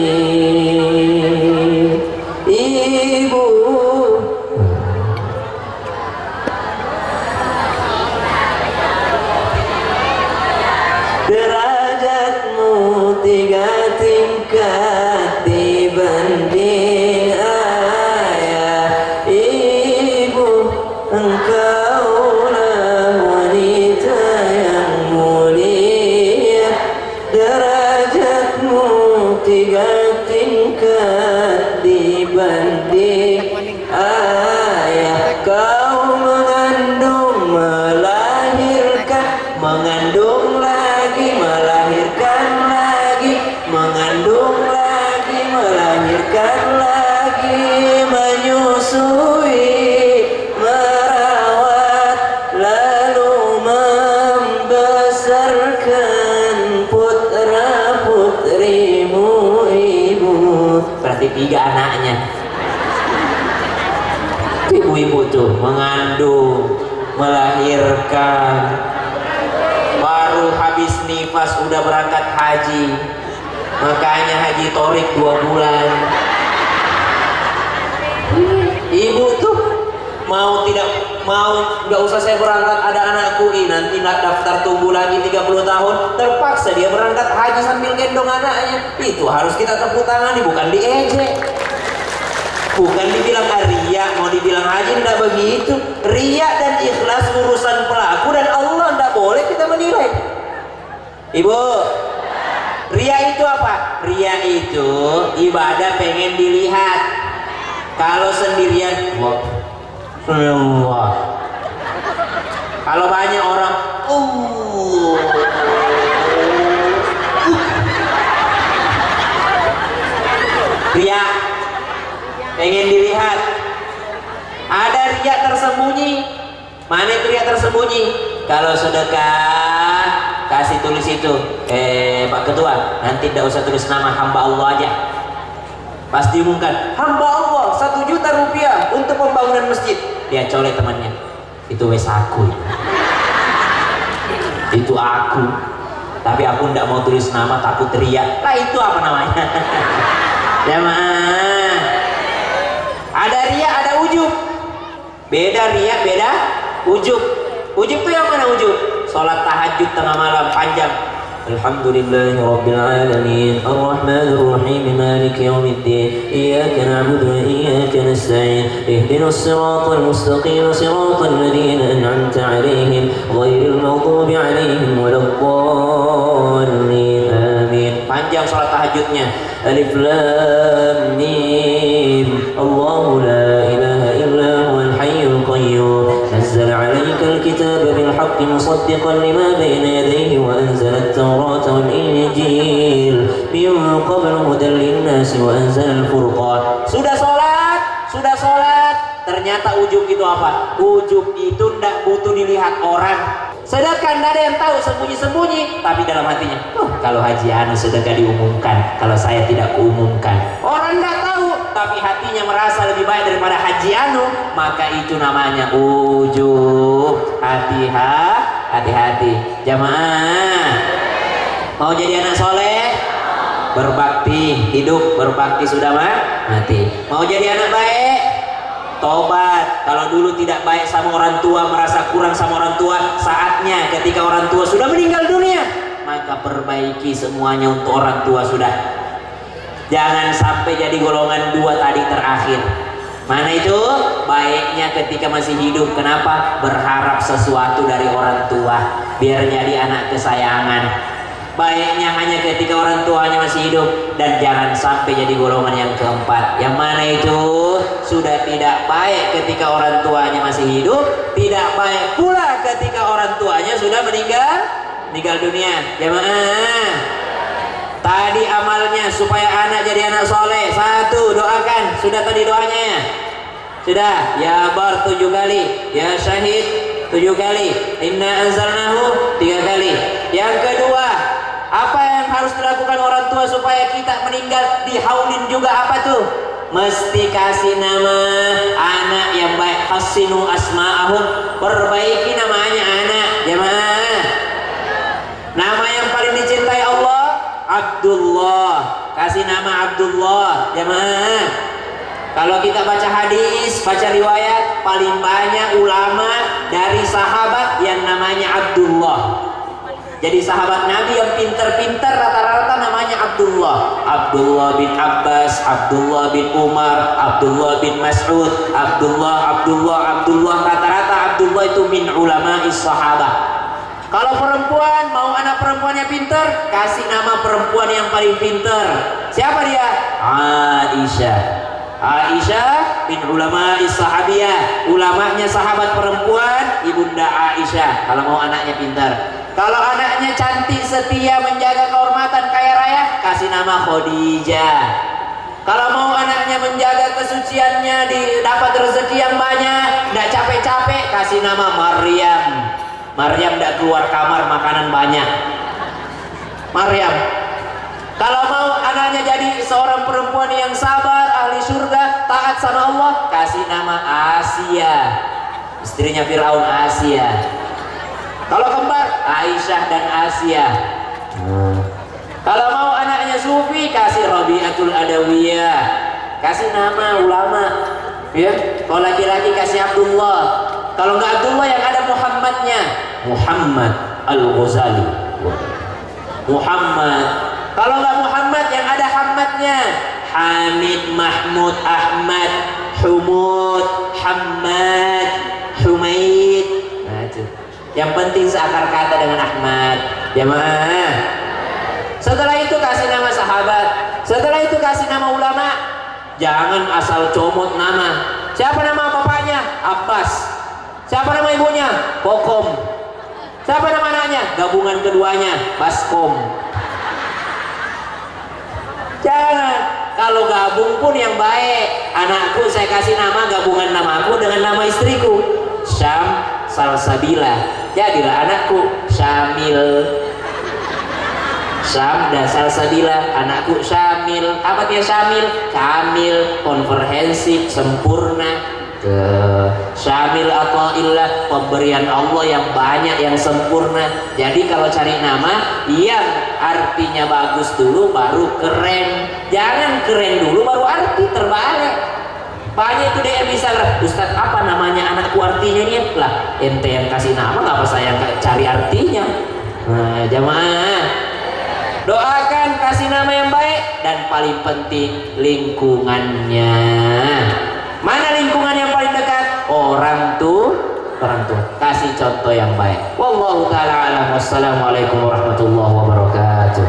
tiga tingkat dibanding ayah. Kau mengandung melahirkan, mengandung lagi melahirkan lagi, mengandung lagi melahirkan lagi, menyusui merawat lalu membesarkan putra putrimu ibu. Berarti 3 anaknya. Ibu-ibu tuh mengandung, melahirkan, baru habis nifas udah berangkat haji. Makanya haji torik 2 bulan. Ibu tuh mau tidak mau, nggak usah saya berangkat, ada anakku ini nanti nak daftar tunggu lagi 30 tahun, terpaksa dia berangkat haji sambil gendong anaknya. Itu harus kita tepuk tangani, bukan diejek, bukan dibilang ria. Mau dibilang haji ndak begitu. Ria dan ikhlas urusan pelaku dan Allah, ndak boleh kita menilai. Ibu, ria itu apa? Ria itu ibadah pengen dilihat. Kalau sendirian, Allah. Kalau banyak orang, ria pengen dilihat. Ada ria tersembunyi. Mana itu ria tersembunyi? Kalau sedekah kasih tulis itu, Pak Ketua, nanti tidak usah tulis nama, hamba Allah aja. Pas diumumkan hamba Allah 1 juta rupiah untuk pembangunan masjid, dia colek temannya, itu wes aku, itu aku, tapi aku tidak mau tulis nama takut teriak. Lah itu apa namanya? Jamaah, ada ria ada ujub. Beda ria beda ujub. Ujub itu yang mana ujub? Sholat tahajud tengah malam panjang, Alhamdulillahirabbil alamin arrahmanir rahim maliki yaumiddin iyyaka na'budu wa iyyaka nasta'in ihdinas siratal mustaqim siratal ladzina an'amta 'alaihim ghairil maghdubi 'alaihim waladdallin amin. Panjang sholat tahajudnya. Alif lam mim Allahu la ilaha illa huwal hayyul qayyum nazzala 'alaikal kitaba bil haqqi musaddiqan lima bayna yadayhi wa anzala at-taurata wal injil min qablu hudan lin-nasi wa anzala al-furqan. Sudah sholat, ternyata ujub itu apa? Ujub itu ndak butuh dilihat orang. Sedekah tidak ada yang tahu, sembunyi-sembunyi, tapi dalam hatinya, kalau Haji Anu sedekah diumumkan, kalau saya tidak umumkan, orang tidak tahu, tapi hatinya merasa lebih baik daripada Haji Anu, maka itu namanya ujub. Hati-hati jamaah. Mau jadi anak soleh, berbakti, hidup berbakti sudah mati. Mau jadi anak baik, tobat. Kalau dulu tidak baik sama orang tua, merasa kurang sama orang tua, saatnya ketika orang tua sudah meninggal dunia, maka perbaiki semuanya untuk orang tua sudah. Jangan sampai jadi golongan 2 tadi terakhir. Mana itu? Baiknya ketika masih hidup. Kenapa? Berharap sesuatu dari orang tua, biar jadi anak kesayangan. Baiknya hanya ketika orang tuanya masih hidup, dan jangan sampai jadi golongan yang keempat. Yang mana itu? Sudah tidak baik ketika orang tuanya masih hidup, tidak baik pula ketika orang tuanya sudah meninggal dunia. Jamaah, tadi amalnya supaya anak jadi anak soleh. 1, doakan. Sudah tadi doanya ya? Sudah. Ya bar 7 kali, ya syahid 7 kali, inna anzalnahu 3 kali. Yang kedua, apa yang harus dilakukan orang tua supaya kita meninggal dihaulin juga? Apa tuh? Mesti kasih nama anak yang baik. Hasinu asma'ahum, perbaiki namanya anak. Jamaah, nama yang paling dicintai Allah Abdullah, kasih nama Abdullah. Jamaah, kalau kita baca hadis, baca riwayat, paling banyak ulama dari sahabat yang namanya Abdullah. Jadi sahabat Nabi yang pinter-pinter rata-rata namanya Abdullah. Abdullah bin Abbas, Abdullah bin Umar, Abdullah bin Mas'ud, Abdullah, rata-rata Abdullah itu min ulama'is sahabat. Kalau perempuan, mau anak perempuannya pinter, kasih nama perempuan yang paling pinter. Siapa dia? Aisyah. Aisyah bin ulama sahabiyah, ulamanya sahabat perempuan, ibunda Aisyah. Kalau mau anaknya pintar, kalau anaknya cantik, setia, menjaga kehormatan, kaya raya, kasih nama Khadijah. Kalau mau anaknya menjaga kesuciannya, dapat rezeki yang banyak, tidak capek-capek, kasih nama Maryam. Maryam tidak keluar kamar, makanan banyak. Maryam. Kalau mau anaknya jadi seorang perempuan yang sabar, ahli surga, taat sama Allah, kasih nama Asia. Istrinya Firaun, Asia. Kalau kembar, Aisyah dan Asia. Kalau mau anaknya sufi, kasih Rabi'atul Adawiyah. Kasih nama ulama. Ya. Kalau laki-laki kasih Abdullah. Kalau nggak Abdullah, yang ada Muhammadnya, Muhammad Al-Ghazali. Muhammad. Kalau nggak Muhammad, yang ada Hammadnya, Hamid, Mahmud, Ahmad, Humud, Hamad, Humaid. Nah, itu. Yang penting seakar kata dengan Ahmad. Jamaah. Setelah itu kasih nama sahabat. Setelah itu kasih nama ulama. Jangan asal comot nama. Siapa nama bapaknya? Abbas. Siapa nama ibunya? Kokom. Siapa nama anaknya? Gabungan keduanya, Baskom. Jangan. Kalau gabung pun yang baik. Anakku saya kasih nama, gabungan namaku dengan nama istriku, Syam Salsabila. Jadilah anakku Syamil. Syam dan Salsabila, anakku Syamil. Apa dia Syamil? Kamil, komprehensif, sempurna. Syamil Athaillah, pemberian Allah yang banyak, yang sempurna. Jadi kalau cari nama yang artinya bagus dulu baru keren. Jangan keren dulu baru arti, terbalik. Banyak itu DM bisa, Ustadz apa namanya anakku, artinya ini lah. Ente yang kasih nama, ngapa saya cari artinya? Nah, jamaah, doakan kasih nama yang baik, dan paling penting lingkungannya. Mana lingkungan yang paling dekat? Orang tua. Kasih contoh yang baik. Wallahu ta'ala alam. Wassalamualaikum warahmatullahi wabarakatuh.